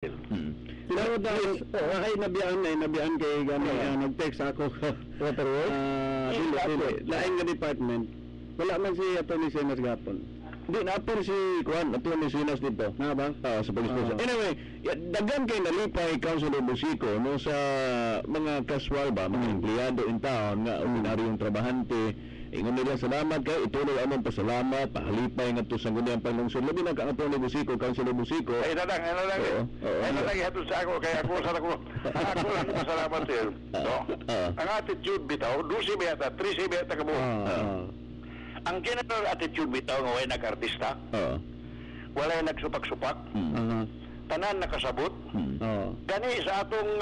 Pero dahil, ay nabiyan kay gani, nag-text ako Waterworks? dili, lain nga department. Wala man si Atty. Sinas gapon. Hindi, na-appear si Juan, Atty. Sinas dito. Na ba? Sa police station. Anyway, dagan kay nalipay Councilor Busico no, sa mga casual ba, mga empleyado in town, nga ordinaryong trabahante. Ingon nila salamat kay ituloy among pasalamat, pahalipay nga to sa guniang panglungsod. Labi na ka Atty. Busico, Councilor Busico. Ay na lang. Ay na lang ihatod sa ako, kaya ako sa ako. Ako lang pasalamat sir. No? Ang attitude bitaw, 12 beta, 13 beta ka mo. Ang general attitude bitaw nga way nag-artista, wala nagsupak-supak, tanan nakasabot. Gani sa atong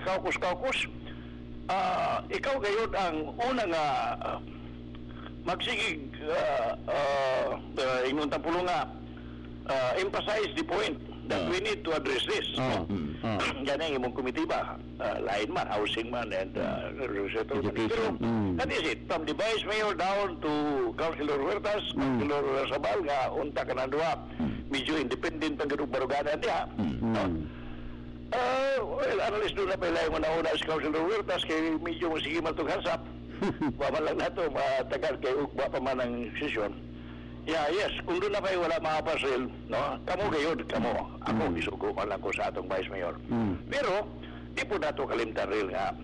kaukus-kaukus, ikaw gayud ang una nga magsigig ingon tapulo nga emphasize the point that we need to address this. Yan ang imong komitiba, lain man, housing man, and Education. pero that is it, from the vice mayor down to Councilor Huertas, Councilor Sabal nga unta ka na duha, medyo independent ang ganung barugada niya. Well, analyst doon na pala yung una si Councilor Huertas kay medyo sige matughansap. Waman lang na ito, matagal kay ugba pa man ang sesyon. Yeah, yes, kung doon na kayo wala mga pasil, no? Kamo gayod, kamo. Ako isugo man lang ko sa atong Vice Mayor. Pero, di po nato kalimtan rin nga,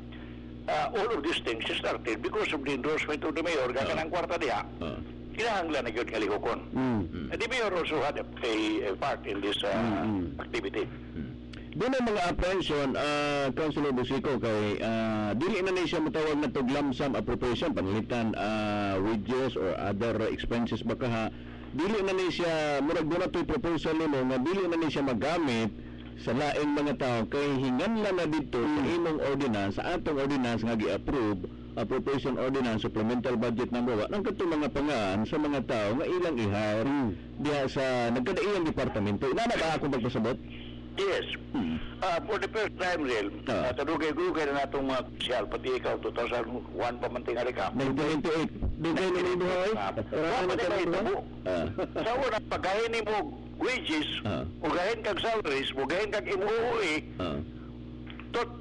all of these things started because of the endorsement of the Mayor, kaya ng kwarta niya, kinahanglan na yun kalihokon. The Mayor also had a part in this activity. Doon ang mga apprehension, Councilor Busico, kay dili na siya matawag na to lump sum appropriation, panalitan wages or other expenses baka ha. Dili na siya, murag doon na to'y proposal nimo nga dili na siya magamit sa laing mga tao kay hinganlan na dito sa imong ordinance, sa atong ordinance nga gi-approve, appropriation ordinance, supplemental budget number 1, ang katong mga pangaan sa mga tao nga ilang i-hire diha sa nagkadaiyang departamento. Ina na ba akong pagpasabot? Yes. For the first time, Real, tadugay-gugay na natong mga opisyal, pati ikaw, 2001 pa man tingali ka. 1998. Dugay na rin buhay? Sa una, pagkahin mo wages, ugahin kag salaries, ugahin kag imuhui, tot,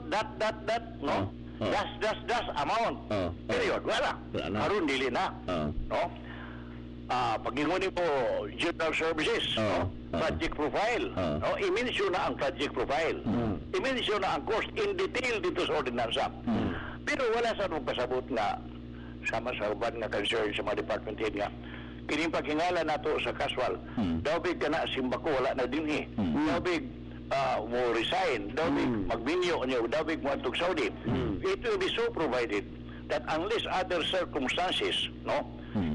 dat, no? Das, amount. Period. Wala. Harun, dili na. No? Pag-inguni po general services, project profile, i-mention na ang project profile, i-mention na ang cost in detail dito sa ordinansa. Pero wala sa nung pasabot nga sama sa uban nga concern sa mga department head nga kining paghingalan nato sa casual, daw big ka na simbako wala na dinhi, daw big mo resign, daw big magminyo niyo, daw big mo atog Saudi. It will be so provided that unless other circumstances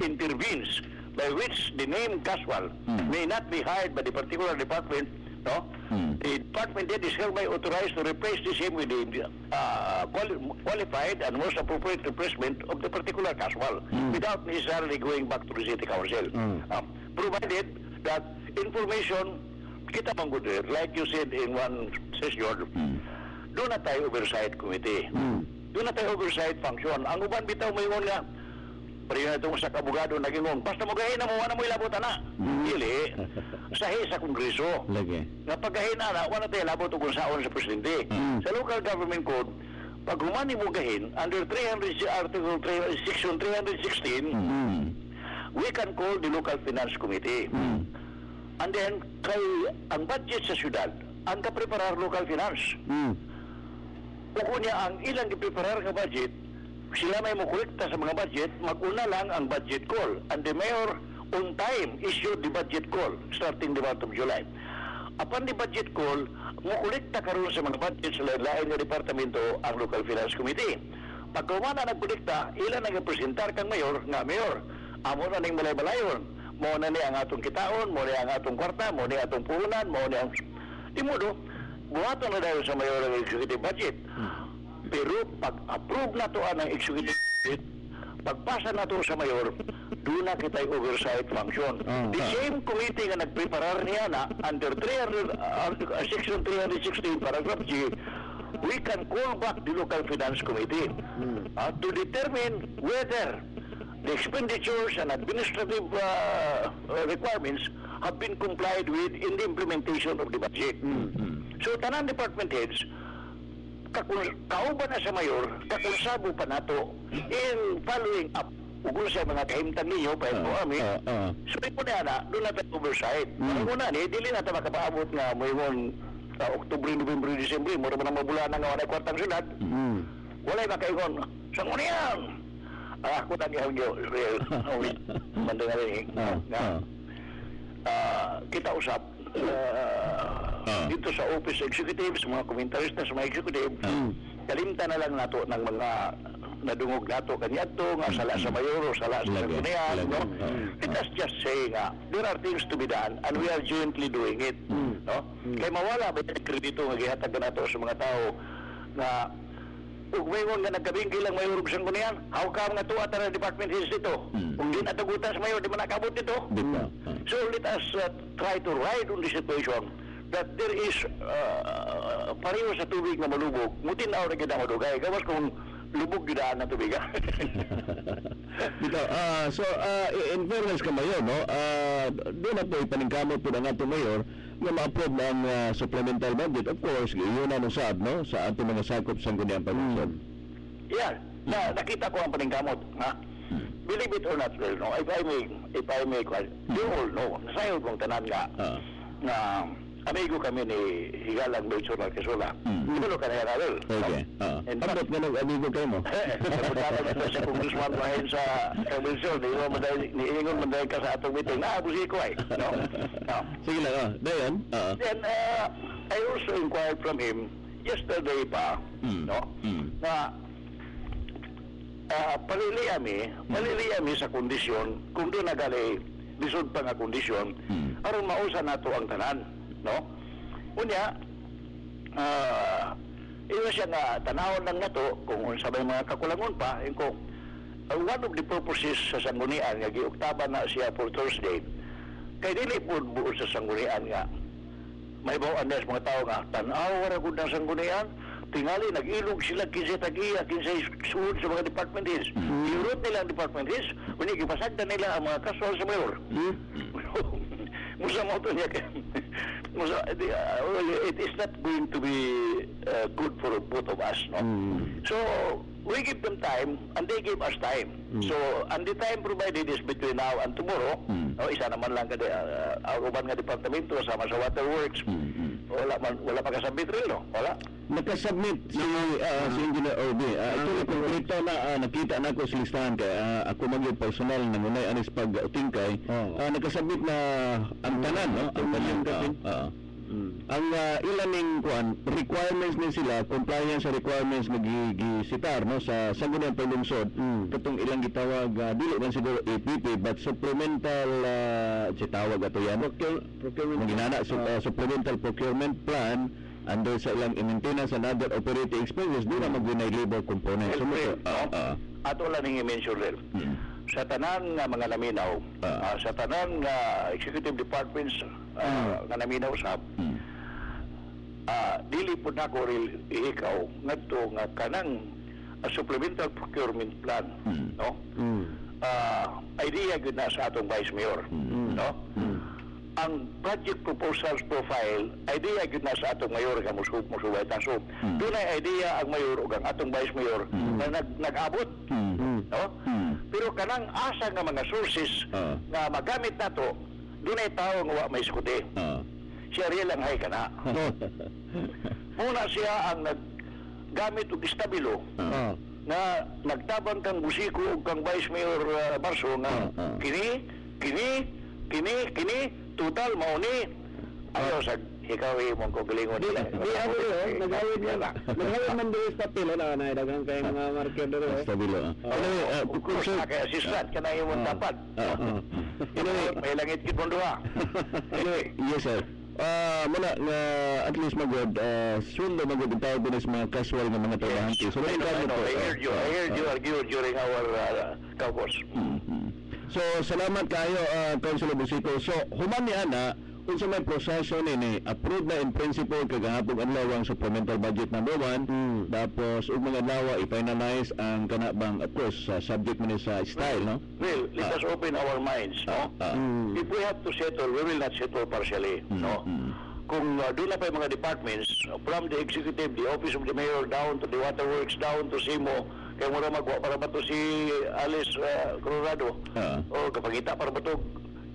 intervenes by which the name casual may not be hired by the particular department, the department head is hereby authorized to replace the same with the qualified and most appropriate replacement of the particular casual without necessarily going back to the city council. Provided that information kita manggudir, like you said in one session, doon na tayo oversight committee. Doon na tayo oversight function. Ang uban bitaw may nga pero yun itong sa kabugado naging basta magahin na mo, wala mo ilabutan na. Dili, sahi sa kongreso. Nga paggahin na, wala tayo labot kung saon sa presidente. Sa local government code, pag humani mo gahin, under Article 3, Section 316, we can call the local finance committee. And then, kay ang budget sa syudad, ang kapreparar local finance. Kung niya ang ilang ipreparar ka budget, sila may mukolekta sa mga budget, mag-una lang ang budget call. And the mayor on time issued the budget call starting the month of July. Upon the budget call, mukolekta karon sa mga budget sa lain nga departamento ang local finance committee. Pagkumana nagkolekta, ilan nag-presentar kang mayor nga mayor. Amo na ning balay-balayon. Mo na ni ang atong kitaon, mo ni ang atong kwarta, mo ni atong puhunan, mo ni ang di modo buhaton na dayon sa mayor ang executive budget. Pero pag-approve na to ang executive budget, pagpasa na to sa mayor, doon na kita oversight function. The same committee nga nagpreparar niya na under Section 316 paragraph G, we can call back the local finance committee to determine whether the expenditures and administrative requirements have been complied with in the implementation of the budget. So, tanan department heads, kauban na sa mayor, kakunsabo pa nato in following up ugol sa mga kahimtang ninyo, pa mo kami. So, ito na doon na tayo oversight. Muna ni, dili na tayo makapaabot nga mayroon Oktubre, November, Disyembre, mura man ang mabulan nga walay kwartang syudad. Walay makaingon, saan mo niyan? Ako tangihan nyo, real, manda nga rin, kita usap, dito sa office executive, sa mga komentarista, sa mga executive, kalimta na lang nato ng mga nadungog nato kanyato, nga sala sa mayor o sala sa sanggunian, no? Let us just say nga, there are things to be done and we are jointly doing it, no? Kaya mawala ba yung kredito nga gihatag na nato sa mga tao na ug mayon nga nagkabingki lang mayor ug sanggunian, how come nga tuwa na department heads dito? Kung di natagutan sa mayor, di man nakabot dito. So let us try to ride on the situation that there is pareho sa tubig na malubog, mutin na rin kita madugay. Gawas kung lubog gidaan na tubig. Dito, so in fairness ka mayor, no? Doon na po ipaningkamot po ng ating mayor nga ma-approve ng supplemental budget. Of course, yun na nung saad, no? Sa ating mga sakop sa Sangguniang Panginoon. Yeah, nakita ko ang paningkamot. Believe it or not, well, no? If I may, you all know, nasayod mong tanan nga, na amigo kami ni Higalang Belchor Alcazula. Igulo ka na yan, Abel. Okay. Abot nga nag-amigo kayo mo? Sabutaran ito sa congressman mahin sa Belchor. Niingon man dahil ka sa atong meeting. Naabusi ko ay. No? Sige lang, dayan. Then, I also inquired from him yesterday pa, no? Na palili ami sa kondisyon, kung doon nagali lisod pa nga kondisyon, aron mausa nato ang tanan, no? Unya, iyon siya nga tanawon lang nato kung unsa may mga kakulangon pa, ko one of the purposes sa sanggunian nga giuktaban na siya for Thursday, kay dili po buo sa sanggunian nga may bawaan sa mga tao nga tanaw wala gud ng sanggunian, tingali nag-ilog sila kinsa tag-iya kinsa suod sa mga department heads. Iurot nila ang department heads, unya gipasagdan nila ang mga kaswal sa mayor. Musa mo to niya. It is not going to be good for both of us, no? So we give them time and they give us time. So and the time provided is between now and tomorrow. Isa naman lang kada uban nga departamento sama sa waterworks. Wala pa kasabit rin, no? Wala. Nakasubmit si Engineer OB. Actually, konkreto na nakita na ko sa listahan kay ako maging personal na ngunay anis pag-tingkay. Nakasubmit na ang tanan, no? Ang tanan. Ang ilaning kuan requirements ni sila, compliance sa requirements nga gisitar, no? Sa Sangguniang Panlungsod. Katong ilang gitawag, dili man siguro APP, but supplemental, tawag ato yan. Procurement. Supplemental procurement plan under sa ilang maintenance and other operating expenses, doon na mag-winay labor component. Ato lang yung i-mention rin. Sa tanan nga mga naminaw, sa tanan nga executive departments nga naminaw sa dili po na ko rin ikaw ngadto nga kanang supplemental procurement plan, no? Idea gud na sa atong vice mayor, no? Ang project proposals profile, idea gud na sa atong mayor nga musubay taso. Doon ay idea ang mayor ug ang atong vice mayor na nag-abot, no? Pero kanang asa nga mga sources nga magamit nato, doon ay tao nga wa may skuti. Siya rin lang hay kana. Muna siya ang naggamit og istabilo na nagtabang kang busiko ug kang vice mayor Barso nga kini total mao ni ayo sa ikaw mong kogalingon Di ano yun, nag-awid yan. Nag-awid man doon sa pilo na dagang kayo mga marker doon. Stabilo. Of course, kaya assistant ka na yung dapat. May langit kit mong duha. Yes, sir. Muna nga at least magod sweldo magod ang tawag din sa mga casual nga mga trabahante. So I heard you argue during our caucus. So salamat kayo Councilor Busico. So human ni ana kung sa may proseso nini, approved na in principle kagahapon adlaw ang supplemental budget number 1, tapos ug mga adlaw i-finalize ang kanabang, of course, subject man sa style, no? Well, let us open our minds, no? If we have to settle, we will not settle partially, no? Kung doon na pa yung mga departments, from the executive, the office of the mayor, down to the waterworks, down to SIMO, kaya muna magwa para ba to si Alice Colorado, o kapagita para ba to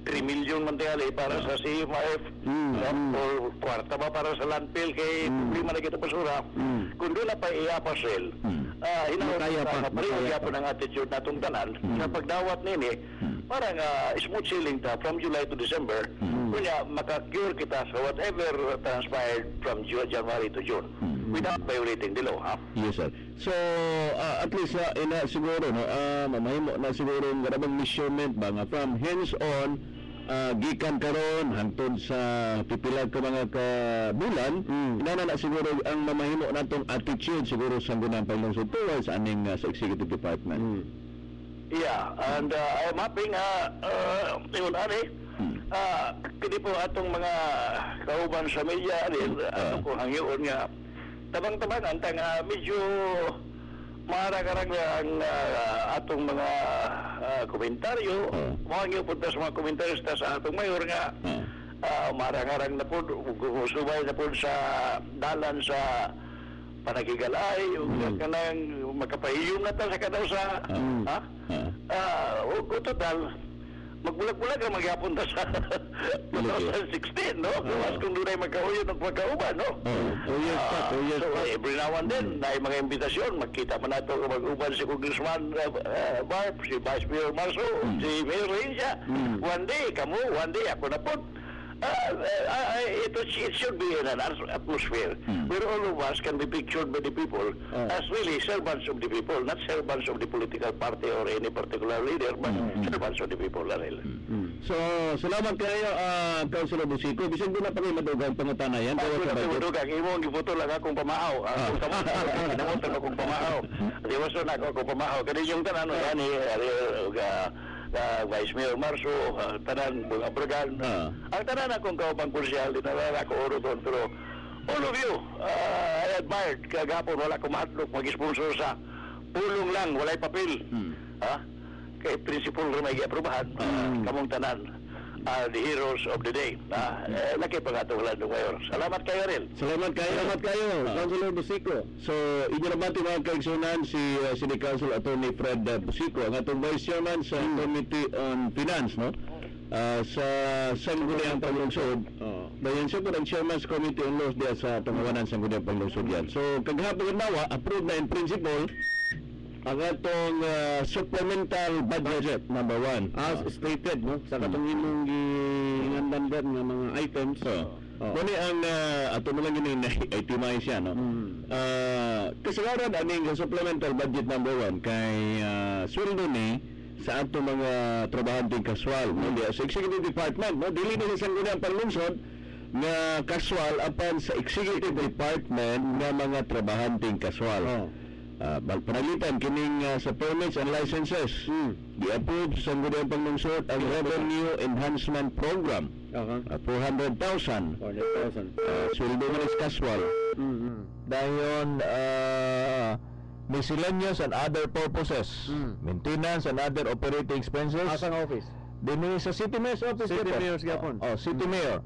3 million man tayali para sa CMRF, o kwarta ba para sa landfill kay problema na kita basura. Kung doon na pa i-apasel, Kaya pa. kaya po ng attitude na itong tanan, sa pagdawat nini, parang smooth sailing ta from July to December, kanya makakure kita sa whatever transpired from January to June without violating the law. Yes, sir. So, at least ina siguro, no, mamahimo na siguro ng garabang measurement ba nga from hands-on, gikan karon hangtod sa pipila ka mga kabulan, inana na siguro ang mamahimo natong attitude siguro sa gunang paglungsod towards aning sa executive department. Yeah, and I'm hoping, yun, kini po atong mga kauban sa media, ato ko hangyoon nga, tabang-tabangan, medyo marag-arag ang atong mga komentaryo, mahangyo po sa mga komentaryo sa atong mayor nga, marag-arag na po, subay na po sa dalan sa panagigalay, kanang makapahiyong na ta sa kanaw sa, o total, magbulag-bulag ang magyapon ta sa 2016, no? Mas kung doon ay magkauyon at magkauban, no? 2 years pa, 2 years so, pa. every now and then, na mga imbitasyon, magkita man nato mag-uban si Congressman Barb, si Vice Mayor Marso, si Mayor Reyncia. One day, kamo, one day, ako na po. It should be in an atmosphere where all of us can be pictured by the people as really servants of the people, not servants of the political party or any particular leader, but servants of the people, Larel. So, salamat kayo, Councilor Busico. Bisan doon na pa kayo madugang pangutanayan. Ako na pinudugang, imong gibuto lang akong pamahaw. Kung kamutan akong pamahaw. Di waso na akong pamahaw. Kani yung tanan, yani, Vice Mayor Marso, tanan mga Bragan. Ang tanan akong kaupang konsyal, dinalala ko oro doon, pero all of you, I admired, kagapon wala ko mahatlok, mag-sponsor sa pulong lang, walay papel. Kay principal rin may i-aprobahan, kamong tanan, the heroes of the day. Nakipangatunglan ng mayor. Salamat kayo rin. Salamat kayo, Councilor Busico. So, inyo naman mga kaigsunan si City Council Attorney Fred Busico, ang atong Vice Chairman sa Committee on Finance, no? Sa Sangguniang Panglungsod. Dayon siya po ang Chairman's Committee on Laws diya sa Tungawanan Sangguniang Panglungsod yan. So, kaghapon nawa, approved na in principle ang atong supplemental budget number 1 as stated, no, sa katong imong giingandan nga mga items. Muni ang ato mo lang yun itemize yan, no? Kasagaran aning supplemental budget number 1 kay sweldo ni sa ato mga trabahanteng kaswal, no? Sa executive department, no? Dili na sa Sangguniang Panglungsod nga kaswal apan sa executive department nga mga trabahanteng kaswal. Panalitan kining sa permits and licenses, i-approve sa Sangguniang Panglungsod ang Revenue Enhancement Program, 400,000. Sweldo man is casual. Dayon miscellaneous and other purposes, maintenance and other operating expenses. Asang office? Dini sa City Mayor's office. City Mayor's gapon. City Mayor.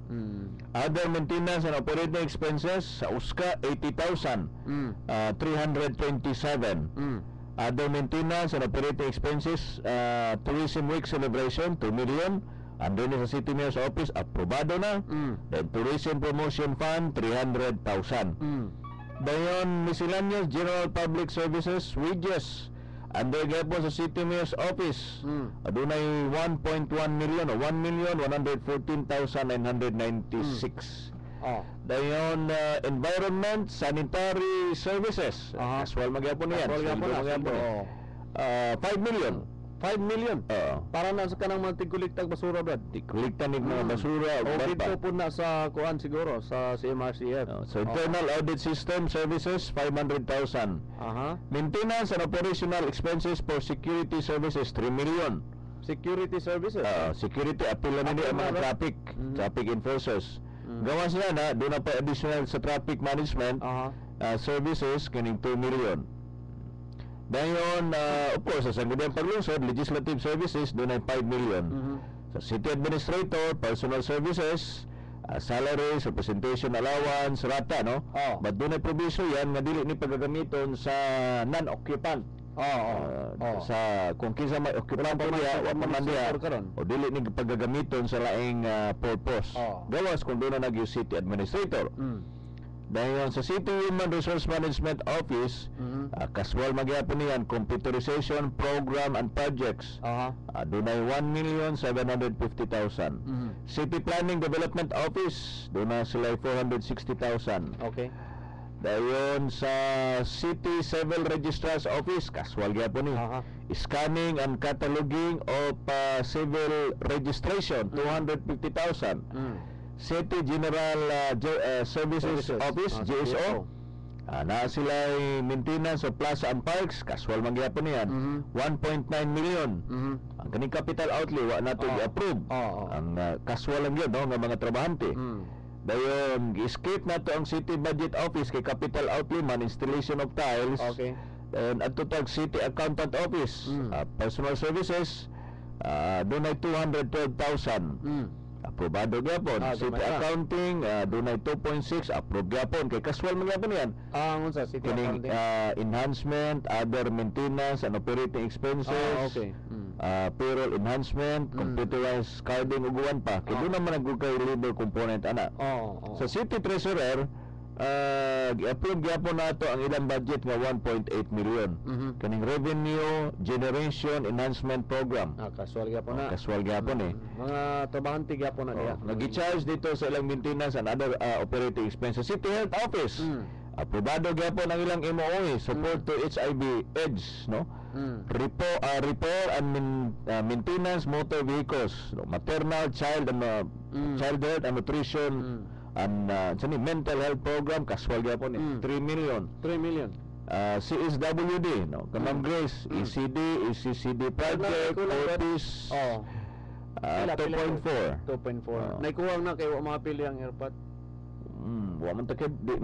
Other maintenance and operating expenses sa USCA 80,000, 327. Other maintenance and operating expenses, Tourism Week celebration 2 million. Andun sa City Mayor's office, aprobado na. Then Tourism Promotion Fund 300,000. Dayon miscellaneous general public services wages under gapon sa City Mayor's office, adunay 1.1 million o 1,114,996. Dayon environment sanitary services, casual magyapon yan, 5 million. 5 million. Para na sa kanang mga tigkuliktag basura, Brad. Tigkuliktan ng mga basura. O dito po na sa kuan siguro, sa CMRCF. So internal audit system services 500,000. Maintenance and operational expenses for security services 3 million. Security services. Security appeal na nila ang mga traffic enforcers. Gawas na na, doon na pa additional sa traffic management services kaning 2 million. Dayon, of course, sa sangguniang paglungsod, legislative services, doon ay 5 million. Sa city administrator, personal services, salaries, representation allowance, rata, no? But doon ay proviso yan nga dili ni pagagamiton sa non-occupant. Sa kung kinsa may occupant niya wa man diya o dili ni pagagamiton sa laing purpose. Gawas kung doon na nag city administrator. Dayon sa City Human Resource Management Office, casual magyapon niyan computerization program and projects. Doon ay 1,750,000. City Planning Development Office, doon na sila 460,000. Okay. Dayon sa City Civil Registrar's Office, casual gyapon ni. Scanning and cataloging of civil registration, 250,000. City General Services Office, GSO. Na sila maintenance of plaza and parks, casual man gyapon niyan, 1.9 million. Ang kaning capital outlay wa nato i-approve. Ang casual lang gyud, no, nga mga trabahante. Dayon gi-escape nato ang City Budget Office kay capital outlay man, installation of tiles. Okay. Dayon adto tag City Accountant Office, personal services, doon ay 212,000. Aprobado gyapon. City Accounting, doon ay 2.6, approve gyapon kay casual man gyapon yan. Unsa City Kining Accounting? enhancement, other maintenance and operating expenses. Okay. Payroll enhancement, computerized carding uguan pa. Kaya doon naman nagugay labor component ana. Sa City Treasurer, i-approve gyapon nato ang ilang budget nga 1.8 million. Kaning revenue generation enhancement program. Casual gyapon na. Casual gyapon Mga trabahante gyapon na diya. Nag-charge dito sa ilang maintenance and other operating expenses. City Health Office, aprobado gyapon ang ilang MOA, support to HIV AIDS, no? Repair and maintenance motor vehicles, no? Maternal, child health and nutrition and mental health program, casual gyapon 3 million. 3 million. CSWD, no? Kamang Grace, ECD project, Otis, 2.4. 2.4. Naikuha na kay wa mapili ang airpot. Wa man ta di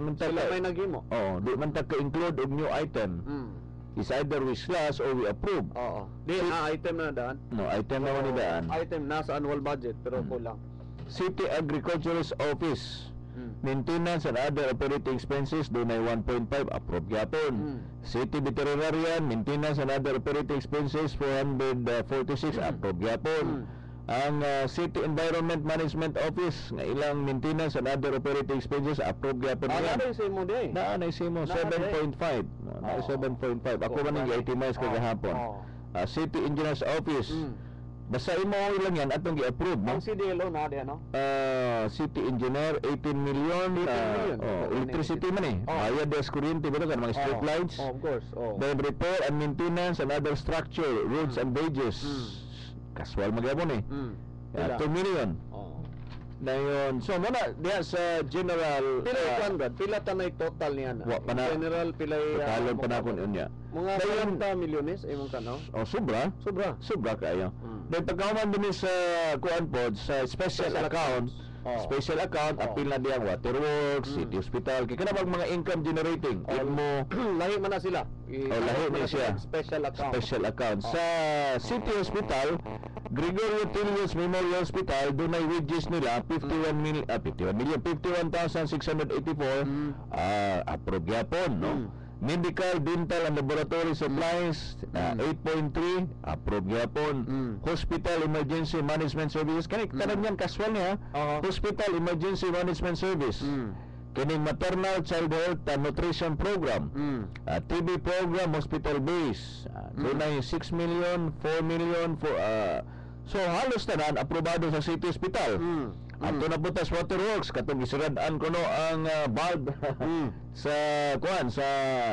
man ta Sila may naghimo. di man ta ka-include og new item. Is either we slash or we approve. Di item na daan. No, item na ni daan. Item nasa annual budget pero kulang. City Agriculturist Office, maintenance and other operating expenses, doon ay 1.5, approve gyapon. City Veterinarian, maintenance and other operating expenses, 446, approve gyapon. Ang City Environment Management Office, nga ilang maintenance and other operating expenses, approve gyapon yan. Ano yung simo di? Naanay simo 7.5. 7.5. Ako man yung itemize kagahapon. City Engineer's Office, basta imo lang yan atong gi-approve, no? Ang CDLO na di ano? City Engineer 18 million. Electricity man bayad des kuryente pero kan mga street lights. Of course. Then repair and maintenance and other structure, roads and bridges. Casual magyapon 2 million. Dayon, so muna diha sa general pila tanay total niyan. General pila totalon pa napon unya. Mga 40 milyones imong kanaw. Sobra kayo. Dahil pagkaman din sa kuan pod sa special account, apil na diyang waterworks, city hospital, kaya kanabang mga income generating. Mo lahi man na sila. Lahi man siya. Special account. Sa city hospital, Gregorio Tilios Memorial Hospital, doon ay wages nila 51,684. Approve yapon, no? Medical, dental and laboratory supplies, 8.3, approve yapon. Hospital Emergency Management Services, kanang yan casual niya. Hospital Emergency Management Service. Kining maternal child health and nutrition program, TB program, hospital base, doon ay 6 million, 4 million for so halos tanan aprobado sa city hospital. Ato na putas waterworks katong gisirad-an kuno ang bulb sa kuan sa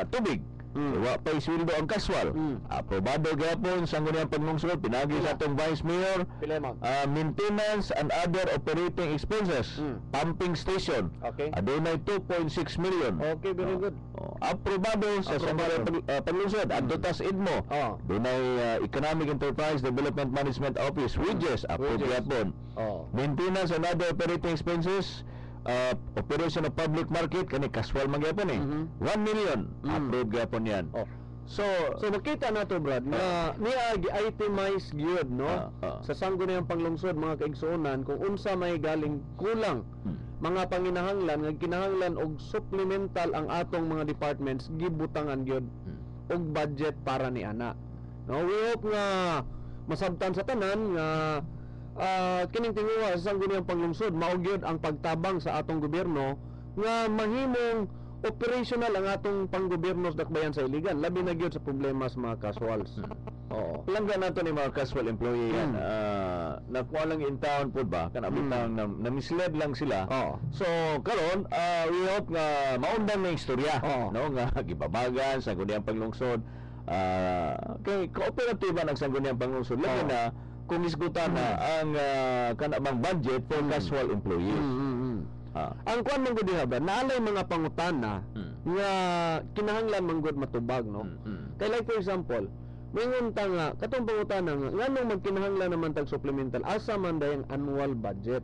tubig. Wa pa'y sweldo ang kaswal. Aprobado gyapon sa sangguniang panglungsod pinagi sa atong Vice Mayor. Pila mo? Maintenance and other operating expenses. Pumping station. Okay. Adunay 2.6 million. Okay, very good. Aprobado sa sangguniang panglungsod. Adto tas idmo. Dunay Economic Enterprise Development Management Office wages approved Wages. gyapon. Maintenance and other operating expenses, operation of public market kani kaswal man gyapon 1 million approved gyapon yan. So makita na to, Brad, na niya gi-itemize gyud, no? Sa sangguniang panglungsod mga kaigsuonan kung unsa may galing kulang mga panginahanglan nga kinahanglan og supplemental ang atong mga departments gibutangan gyud og budget para ni ana. No, we hope nga masabtan sa tanan nga kining tinguha sa sangguniang panglungsod mao gyud ang pagtabang sa atong gobyerno nga mahimong operational ang atong panggobyerno sa dakbayan sa iligan, labi na gyud sa problema sa mga casuals. Langga nato ni mga casual employee yan. Nakuha lang in town po ba? Kanabitang na mislead lang sila. So karon we hope nga maundan na istorya, no, nga gibabagan sa sangguniang panglungsod. Kay kooperatiba ng sangguniang panglungsod labi na kung isgutan na ang kanabang budget for casual employees. Ang kuan man gud diha ba, naalay mga pangutana nga kinahanglan man gud matubag, no? Kay like for example, mingon ta nga katong pangutana nga nganong magkinahanglan naman tag supplemental asa man dayang annual budget.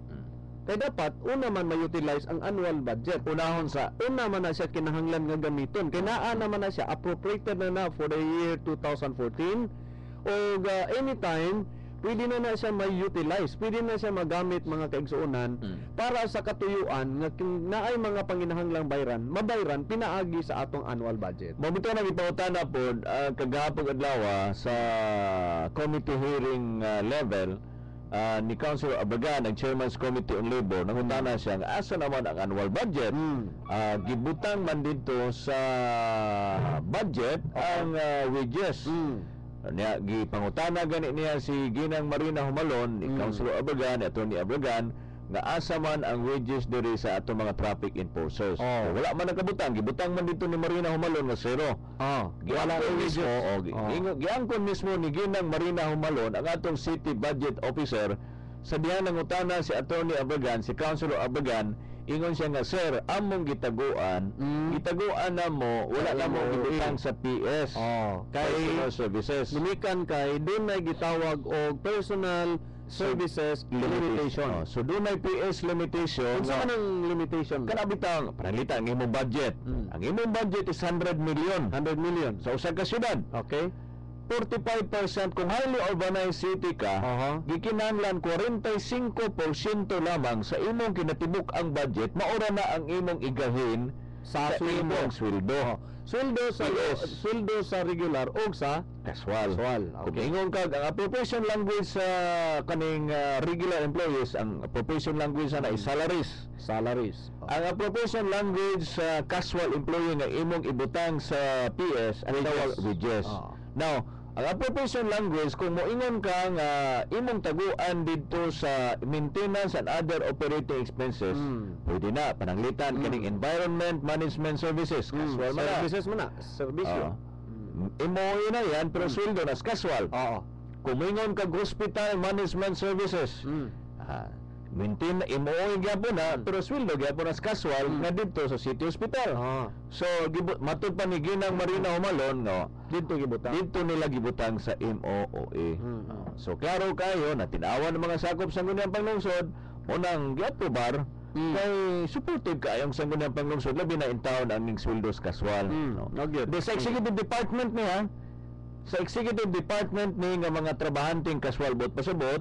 Kay dapat una man ma-utilize ang annual budget. Una man na siya kinahanglan nga gamiton. Kay naa naman na siya appropriated na for the year 2014 o anytime pwede na siya may-utilize, pwede na siya magamit mga kaigsuonan para sa katuyuan nga naay mga panginahanglang bayran, mabayran pinaagi sa atong annual budget. Mabito na ipangutana po kagahapon adlaw sa committee hearing level ni Councilor Abagan, ang Chairman's Committee on Labor, nangutana siya nga asa naman ang annual budget. Gibutang man dito sa budget ang wages. Niya gipangutana gani niya si Ginang Marina Humalon, ni Councilor Abagan, Attorney Abagan, nga asa man ang wages diri sa ato mga traffic enforcers. Wala man nakabutang, gibutang man dito ni Marina Humalon nga zero. Wala ang wages. Giangkon mismo ni Ginang Marina Humalon ang atong city budget officer sa diha nangutana si Attorney Abagan, si Councilor Abagan, ingon siya nga, sir, among gitaguan na mo, wala na mo gibutang sa PS. Kay personal services. Lumikan kay doon na gitawag og personal services limitation. So doon ay PS limitation. Unsa man ang limitation? Kanabitang pananglitan ang imong budget. Ang imong budget is 100 million. 100 million. Sa usa ka syudad. Okay. 45% kung highly urbanized city ka, gikinahanglan 45% lamang sa imong kinatibuk ang budget, maura na ang imong igahin sa imong sweldo. Sweldo sa regular o sa casual. Kung ingon ka, ang appropriation language sa kaning regular employees, ang appropriation language na is salaries. Ang appropriation language sa casual employee nga imong ibutang sa PS ang tawag wages. Now, ang appropriation language, kung moingon ka nga imong taguan dito sa maintenance and other operating expenses, pwede na pananglitan kaning environment management services, casual services man na, serbisyo. Imo na yan, pero sweldo na casual. Kung moingon ka hospital management services, maintain imooy gyapon na, pero sweldo gyapon as casual nga dito sa city hospital. So matud pa ni Ginang Marina Humalon no, dito nila gibutang sa MOOE. So klaro kayo na tinawan ng mga sakop sa sangguniang panglungsod unang giaprobar kay supportive kaayong sangguniang panglungsod labi na in town ang ning sweldos casual. Sa executive department niya, sa executive department ni nga mga trabahanteng casual bot pasabot,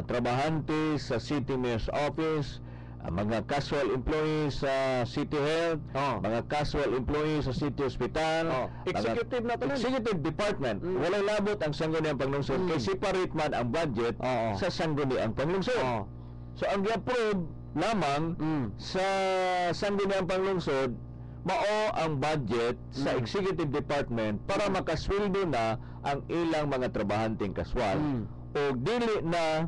trabahante sa city mayor's office, mga casual employees sa city health, mga casual employees sa city hospital, executive na tanan. Executive department, walay labot ang sangguniang panglungsod kay separate man ang budget sa sangguniang panglungsod. So ang gi-approve lamang sa sangguniang panglungsod mao ang budget sa executive department para makasweldo na ang ilang mga trabahanteng kaswal o dili na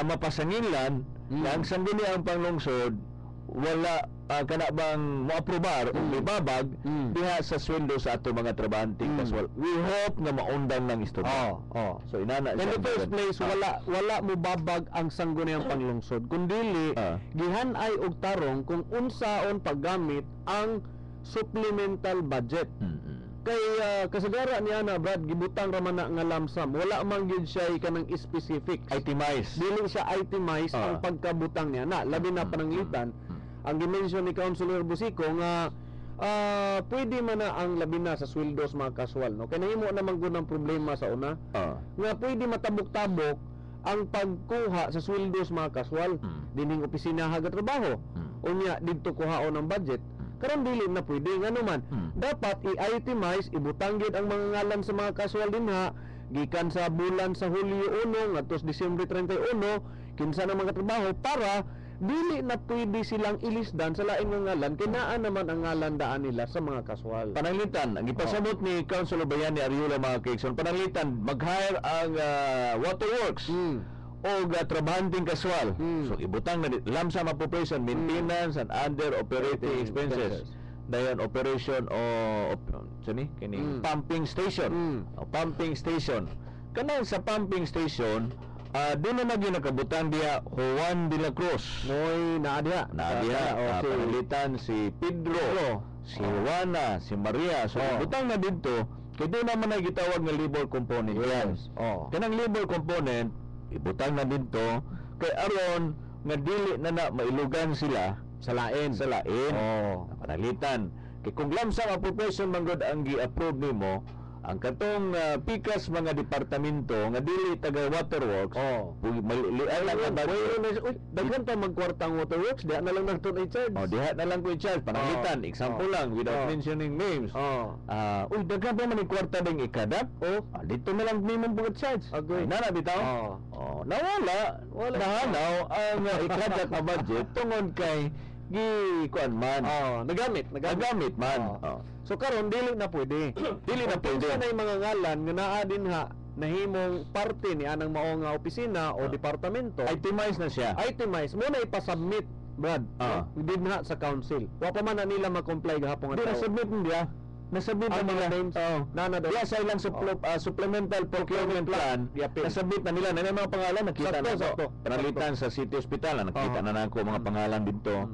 mapasangilan na ang sangguniang panglungsod wala kana bang moaprobar o ibabag diha sa sweldo sa ato mga trabahanting kaswal. We hope nga maundang ng istorya. So inana In the first place, wala mo babag ang sangguniang panglungsod. Kundili, gihanay og tarong kung unsaon paggamit ang supplemental budget. Kay kasagara niya na Brad, gibutang ra man na nga lamsam. Wala man gyud siya kanang specific. Itemize. Dili siya itemize ang pagkabutang niya na labi na pananglitan. Ang dimension ni Councilor Busico nga pwede man na ang labi na sa sweldos mga kaswal, no? Kaya nahimo naman gud ng problema sa una nga pwede matabok-tabok ang pagkuha sa sweldos mga kaswal dining opisina haga trabaho unya didto kuhaon ang budget karon dili na pwede nga naman dapat i-itemize ibutang gyud ang mga ngalan sa mga kaswal dinha gikan sa bulan sa Hulyo 1 ngadto sa Disyembre 31 kinsa na mga trabaho para dili na pwede silang ilisdan sa laing nga ngalan kinaan naman ang ngalan daan nila sa mga kaswal. Pananglitan, ang ipasabot ni Councilor Bayani Ariola mga kaigsoon, pananglitan mag-hire ang waterworks o trabahanting kaswal. So ibutang na lamsam appropriation, maintenance and other operating expenses. Dayon operation o kini pumping station. Pumping station. Kanang sa pumping station doon na nakabutan diya Juan de la Cruz. Moy naadiha. Panalitan si Pedro, si Juana, si Maria. So butang na dito, kay doon naman na gitawag nga labor component. Yes. Kanang labor component, ibutang na dito, kay aron nga dili na mailugan sila sa lain. Panalitan. Kay kung lamsang appropriation man gud ang gi-approve nimo, ang katong pikas mga departamento nga dili taga waterworks malian lang ang daghan pa magkwartang waterworks diha na lang nagtun i-charge diha na lang ko i-charge pananglitan example lang without mentioning names daghan pa man kwarta ding ikadap dito na lang minimum pugad charge nana bitaw nawala nahanaw ang ikadap na budget tungod kay kuan man nagamit man so karon dili na pwede kinsa na yung mga ngalan nga naa dinha nahimong parte ni anang mao nga opisina o departamento itemize na siya mo na ipasubmit Brad dinha sa council wa pa man na nila ma-comply gahapon nga na-submit niya nasabit na nila sa ilang supplemental procurement plan nasabit na nila na mga pangalan nakita na panalitan sa city hospital nakita na nako mga pangalan dito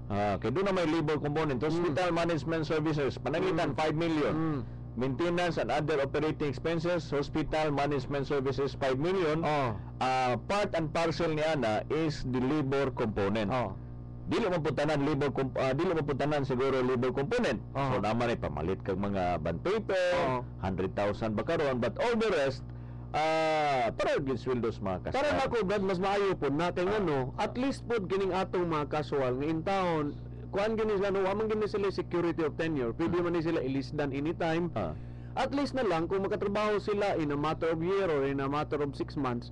kaya doon na may labor component hospital management services pananglitan 5 million maintenance and other operating expenses hospital management services 5 million part and parcel ni ana is the labor component dili mo puntanan siguro labor component so naman ay pamalit kag mga bond paper 100,000 ba karon but all the rest para gid sweldos mga kaswal. Karon ako Brad mas maayo po natin at least po kining atong mga kaswal nga in town kuan gini sila wa man gini sila security of tenure pwede man ni sila ilisdan anytime at least na lang kung makatrabaho sila in a matter of year or in a matter of 6 months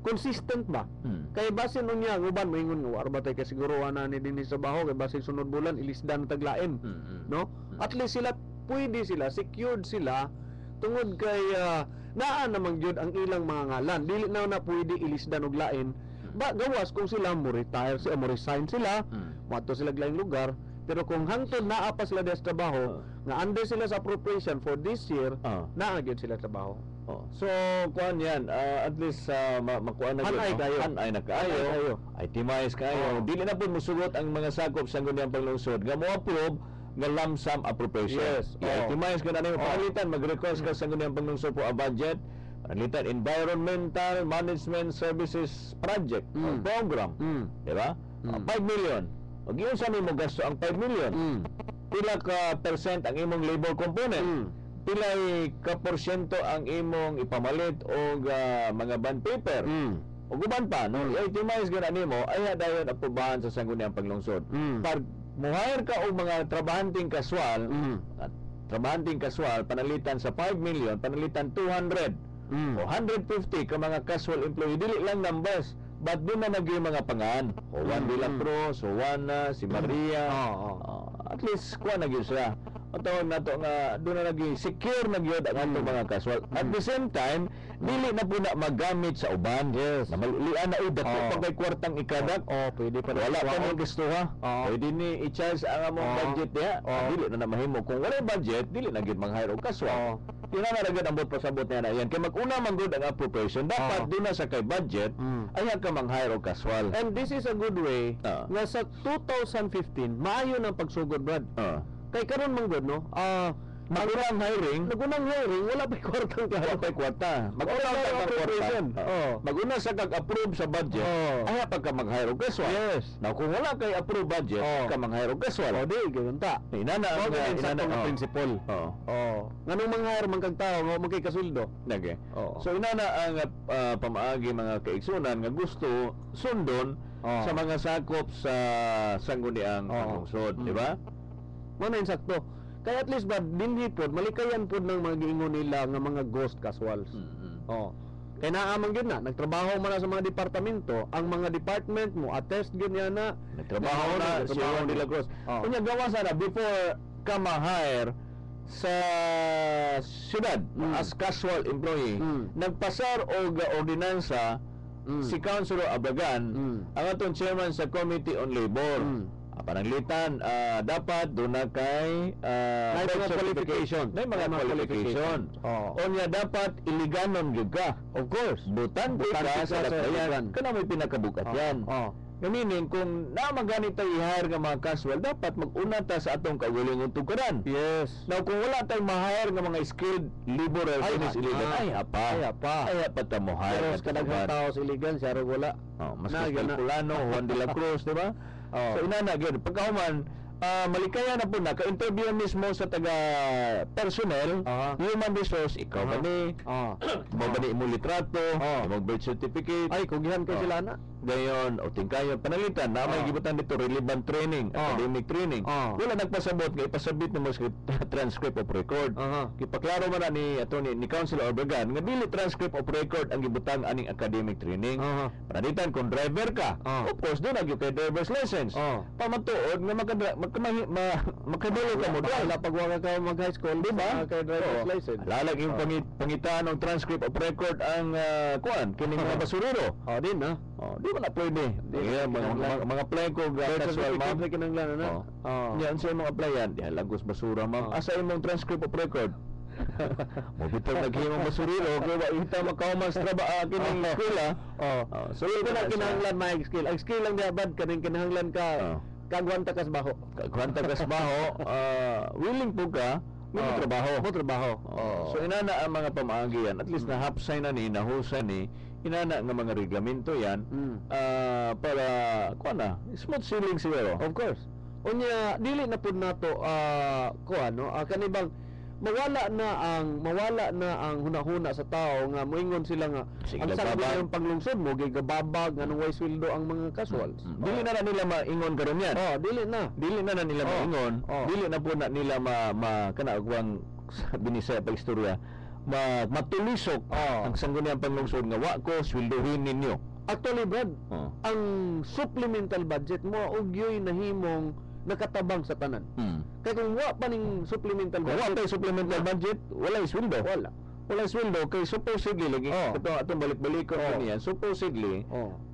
consistent ba kay basin unya uban moingon nga arba tay kasiguruhan na ni dinhi sa baho kay basin sunod bulan ilisdan taglain no at least sila pwede sila secured sila tungod kay naa namang gyud ang ilang mga ngalan dili na pwede ilisdan og lain ba gawas kung sila mo retire mo resign sila mato sila laing lugar pero kung hangtod naa pa sila sa trabaho nga under sila sa appropriation for this year naa gyud sila trabaho so kuan yan at least makuha na hanay na kaayo itemize kayo dili na pud mosugot ang mga sakop sa guniang panglungsod nga mo approve nga lump sum appropriation. Itemize ko na nimo palitan mag-request ka sa guniang panglungsod po a budget palitan environmental management services project or program di ba 5 million og yun sa nimo gasto ang 5 million pila ka percent ang imong labor component pilay ka porsyento ang imong ipamalit og mga bond paper ug uban pa no itemize gyud nimo ay dayon aprobahan sa sangguniang panglungsod pag muhire ka og mga trabahanting kaswal panalitan sa 5 million panalitan 200 o 150 ka mga casual employee dili lang numbers but doon na nagyo mga pangan Juan de la Cruz Juana si Maria at least kuha na gyud siya ang tawag nato nga doon na naging secure na gyud ang atong mga casual at the same time dili na po na magamit sa uban. Yes. Na malulian na dako Oh. pagkay kwartang ikadap. Pwede pa Wala pa mo gusto ha. Pwede ni i-charge ang among budget niya. Dili na mahimo. Kung wala budget, dili na gid mag-hire og kaswa. Tinanaragad ang bot pasabot niya na yan. Kaya mag-una man gud ang appropriation, dapat doon na sa kay budget, ayan ka mang-hire og kaswal. And this is a good way nga sa 2015 maayo ng pagsugod, Brad. Kay karon man gud no. Mag-unang hiring, Nagunang hiring, wala pa kwartang wala klaro. pa'y kwarta. Mag-una Wala sa pa appropriation. kwarta. Mag-una sa kag-approve sa budget, ayan pagka mag-hire og kaswal. Yes. Now, kung wala kay approve budget, ka mang-hire og kaswal. Di ganun ta. Inana ang Inana nga principle. Nganong mga hire man kag tao nga magkay kasuldo. Nage. Oo. So inana ang pamaagi mga kaigsunan nga gusto sundon sa mga sakop sa sangguniang panglungsod, di ba? Mana insakto. Kaya at least ba dinhi pod malikayan pod ng mga giingon nila nga mga ghost casuals. Kaya naamang yun na, nagtrabaho man na sa mga departamento, ang mga department mo, attest yun yan na, Nagtrabaho na si Juan de la Cruz. Kunya gawa sana before ka ma-hire sa syudad as casual employee, nagpasar og ordinansa si Councilor Abragan, ang atong chairman sa Committee on Labor. Pananglitan, dapat doon na kay mga qualification. May mga qualification. Onya dapat iliganon gyud ka. of course, Butan Butan ka ka sa sa lakbayan. iligan. Kana may pinakabukat yan. Meaning, kung namaganit tayo i-hire nga mga casual, dapat mag-una ta sa atong kaugalingong tugkaran. Yes. Now, kung wala tayong ma-hire nga mga skilled laborer finish illegal, ay apa ta mo hire. Pero sa kadaghang tao sa illegal, siya rin wala. Mas Pulano, Juan de la Cruz, di ba? So inana gyud pagkahuman malikaya na po na ka-interview mismo sa taga personnel, human resource, ikaw ba ni mo ba ni imong litrato, imong birth certificate, Ay, kugihan ko sila na. gayon o tingkayon panalitan na may gibutan dito relevant training, academic training. Wala nagpasabot nga ipasabit mo sa transcript of record. Gipaklaro man na ni attorney ni Councilor Obregan nga dili transcript of record ang gibutang aning academic training. Panalitan kung driver ka, of course doon nagyud kay driver's license. Pamatuod nga makadalo ka mo doon. Wala pag wala ka mag-high school, di ba? Kay driver's license. Lalag yung pangitaan ng transcript of record ang kuan kining mga basurero. Din na. Di ba na pwede? Mga apply ko casual ma'am. Kinanglan na. Yan sa imong applyan, di lagos basura ma'am. Asa imong transcript of record? Mo bitaw naghimong basurero kay wa ita makauman sa trabaho kining eskwela. So ito na kinahanglan may skill. Ang skill lang niya bad kaning kinahanglan ka kagwanta kas baho. Kagwanta kas baho, willing po ka mo trabaho. So inana ang mga pamaagi yan, at least nahapsay na ni, nahusay ni, inana nga mga reglamento yan para kuan na smooth sailing siguro. Of course. Unya dili na pud nato kanibang mawala na ang hunahuna sa tao nga moingon sila nga ang sabi ng panglungsod mo gigababag nga nung way sweldo ang mga casuals. Dili na nila maingon karon yan. Dili na nila maingon. Dili na po na nila kanaagwang binisaya pa istorya matulisok ang sangguniang panglungsod nga wa ko sweldohin ninyo. Actually, Brad, ang supplemental budget mo ugyoy nahimong nakatabang sa tanan. Kaya kung wa pa ning supplemental budget, wala supplemental budget, wala sweldo. Wala sweldo kay supposedly lagi atong balik-balik ko niyan. Supposedly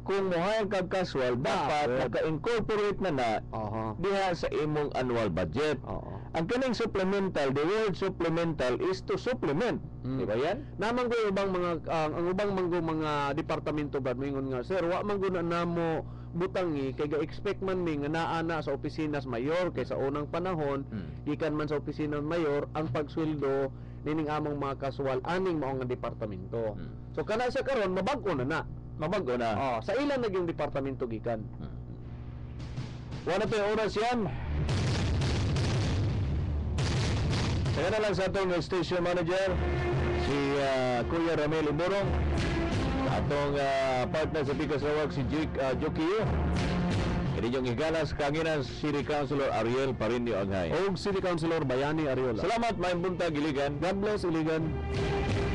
kung mohayag kag casual dapat naka-incorporate na diha sa imong annual budget. Ang kaning supplemental, the word supplemental is to supplement. Di ba yan? Namang ko ubang ang ubang mga departamento ba mingon nga, sir, wa man guna namo butangi kay ga-expect man mi nga naana sa opisina sa mayor kay sa unang panahon gikan man sa opisina ng mayor ang pagsweldo nining among mga kasual aning mao nga departamento. So kana sa karon mabag-o na. Sa ilan naging departamento gikan. Wala tayo oras yan. Kaya na lang sa atong station manager si Kuya Ramel Iborong, atong partner sa Picas Rawak si Jokio. Kini yung igalas kanginan City Councilor Ariel Parinio Aghay Og City Councilor Bayani Ariola. Salamat, may buntag Iligan. God bless Iligan.